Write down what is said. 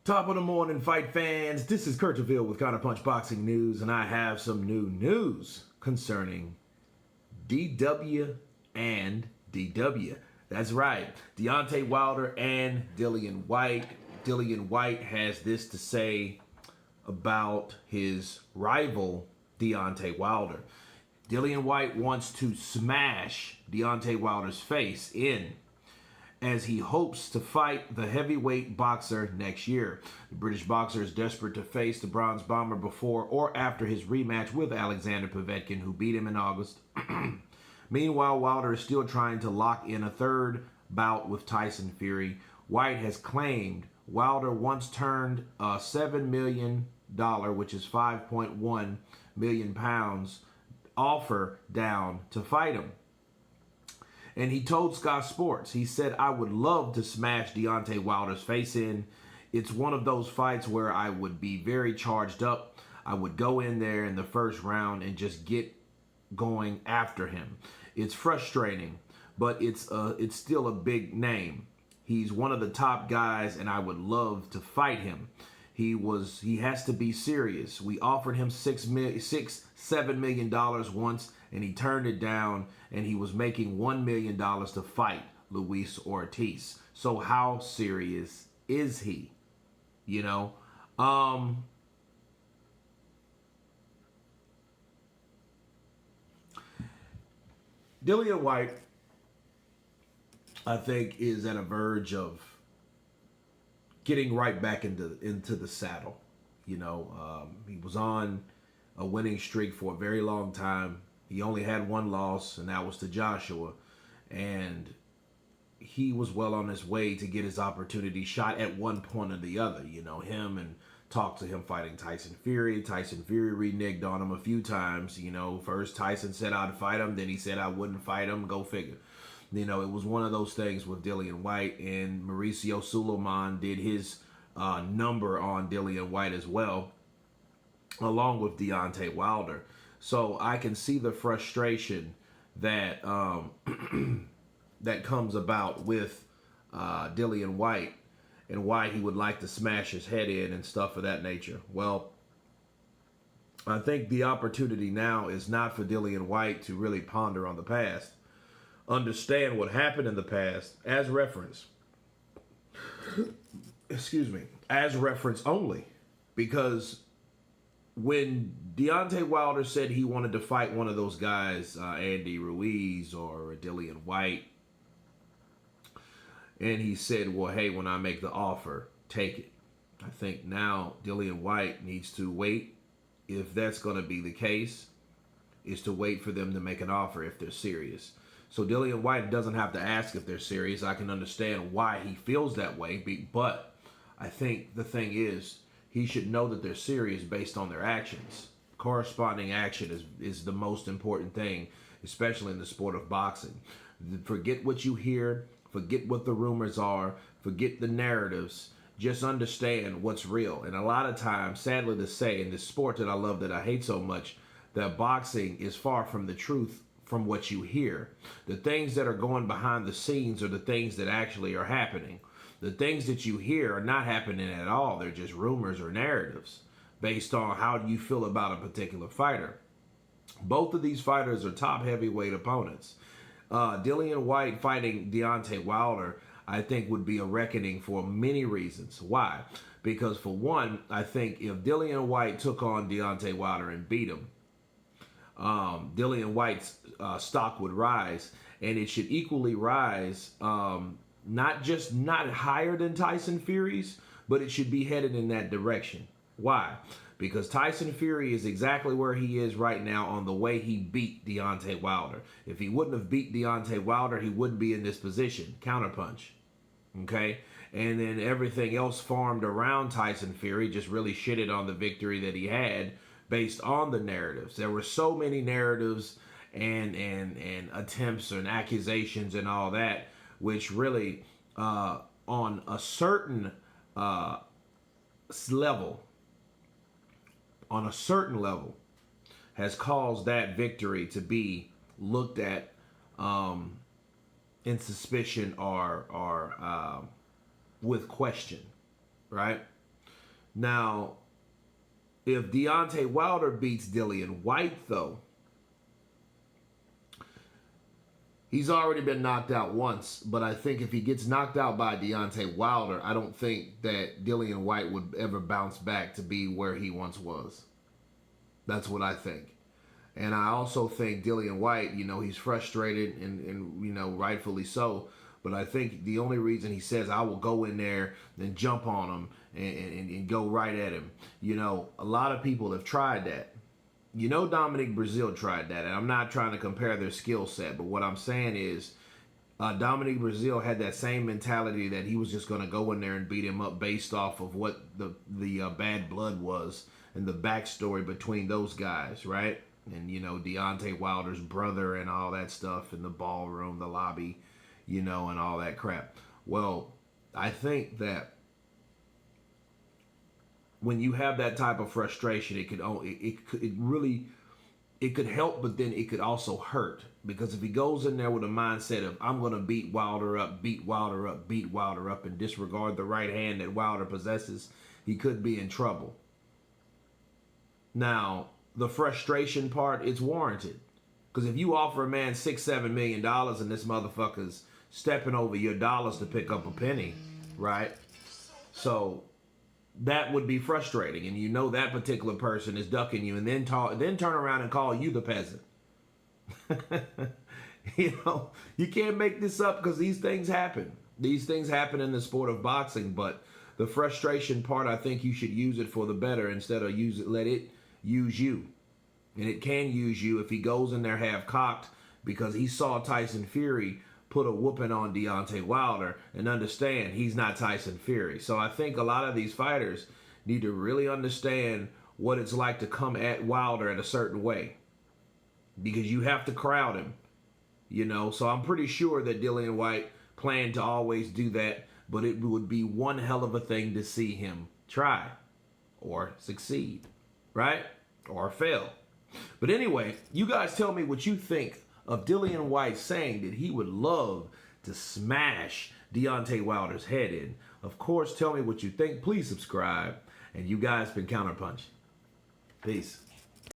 Top of the morning, fight fans. This is Kurt DeVille with Counterpunch Boxing News, and I have some new news concerning DW and DW. That's right, Deontay Wilder and Dillian Whyte. Dillian Whyte has this to say about his rival, Deontay Wilder. Dillian Whyte wants to smash Deontay Wilder's face in as he hopes to fight the heavyweight boxer next year. The British boxer is desperate to face the Bronze Bomber before or after his rematch with Alexander Povetkin, who beat him in August. Meanwhile, Wilder is still trying to lock in a third bout with Tyson Fury. Whyte has claimed Wilder once turned a $7 million, which is 5.1 million pounds, offer down to fight him. And he told Sky Sports, he said, "I would love to smash Deontay Wilder's face in. It's one of those fights where I would be very charged up. I would go in there in the first round and just get going after him. It's frustrating, but it's still a big name. He's one of the top guys, and I would love to fight him. He has to be serious. We offered him $7 million once, and he turned it down, and he was making $1 million to fight Luis Ortiz. So how serious is he? You know? Dillian Whyte, I think, is at a verge of getting right back into the saddle. You know, he was on a winning streak for a very long time. He only had one loss, and that was to Joshua. And he was well on his way to get his opportunity shot at one point or the other. You know, him and talked to him fighting Tyson Fury. Tyson Fury reneged on him a few times. You know, first Tyson said I'd fight him. Then he said I wouldn't fight him. Go figure. You know, it was one of those things with Dillian Whyte, and Mauricio Sulaiman did his number on Dillian Whyte as well, along with Deontay Wilder. So I can see the frustration that that comes about with Dillian Whyte and why he would like to smash his head in and stuff of that nature. Well, I think the opportunity now is not for Dillian Whyte to really ponder on the past. Understand what happened in the past as reference. Excuse me. As reference only. Because when Deontay Wilder said he wanted to fight one of those guys, Andy Ruiz or Dillian Whyte, and he said, well, hey, when I make the offer, take it. I think now Dillian Whyte needs to wait. If that's going to be the case, is to wait for them to make an offer if they're serious. So Dillian Whyte doesn't have to ask if they're serious. I can understand why he feels that way. But I think the thing is, he should know that they're serious based on their actions. Corresponding action is the most important thing, especially in the sport of boxing. Forget what you hear. Forget what the rumors are. Forget the narratives. Just understand what's real. And a lot of times, sadly to say, in this sport that I love, that I hate so much, that boxing is far from the truth from what you hear. The things that are going behind the scenes are the things that actually are happening. The things that you hear are not happening at all. They're just rumors or narratives based on how you feel about a particular fighter. Both of these fighters are top heavyweight opponents. Dillian Whyte fighting Deontay Wilder, I think, would be a reckoning for many reasons. Why? Because for one, I think if Dillian Whyte took on Deontay Wilder and beat him, Dillian Whyte's stock would rise, and it should equally rise, not higher than Tyson Fury's, but it should be headed in that direction. Why? Because Tyson Fury is exactly where he is right now on the way he beat Deontay Wilder. If he wouldn't have beat Deontay Wilder, he wouldn't be in this position. Counterpunch. Okay? And then everything else formed around Tyson Fury just really shitted on the victory that he had based on the narratives. There were so many narratives and attempts and accusations and all that, which really, on a certain level, has caused that victory to be looked at in suspicion or with question, right? Now, if Deontay Wilder beats Dillian Whyte, though, he's already been knocked out once. But I think if he gets knocked out by Deontay Wilder, I don't think that Dillian Whyte would ever bounce back to be where he once was. That's what I think. And I also think Dillian Whyte, he's frustrated and rightfully so. But I think the only reason he says, I will go in there and jump on him and go right at him. A lot of people have tried that. Dominic Brazil tried that. And I'm not trying to compare their skill set. But what I'm saying is Dominic Brazil had that same mentality that he was just going to go in there and beat him up based off of what the bad blood was and the backstory between those guys, right? And, Deontay Wilder's brother and all that stuff in the ballroom, the lobby, and all that crap. Well, I think that when you have that type of frustration, it could help, but then it could also hurt. Because if he goes in there with a mindset of, I'm going to beat Wilder up, and disregard the right hand that Wilder possesses, he could be in trouble. Now, the frustration part, it's warranted. Because if you offer a man $6-7 million and this motherfucker's stepping over your dollars to pick up a penny, right? So that would be frustrating. And that particular person is ducking you and then turn around and call you the peasant. You can't make this up because these things happen. These things happen in the sport of boxing, but the frustration part, I think you should use it for the better instead of let it use you. And it can use you if he goes in there half cocked because he saw Tyson Fury put a whooping on Deontay Wilder and understand he's not Tyson Fury. So I think a lot of these fighters need to really understand what it's like to come at Wilder in a certain way, because you have to crowd him, So I'm pretty sure that Dillian Whyte planned to always do that, but it would be one hell of a thing to see him try or succeed, right? Or fail. But anyway, you guys tell me what you think of Dillian Whyte saying that he would love to smash Deontay Wilder's head in. Of course, tell me what you think. Please subscribe. And you guys been Counterpunch. Peace.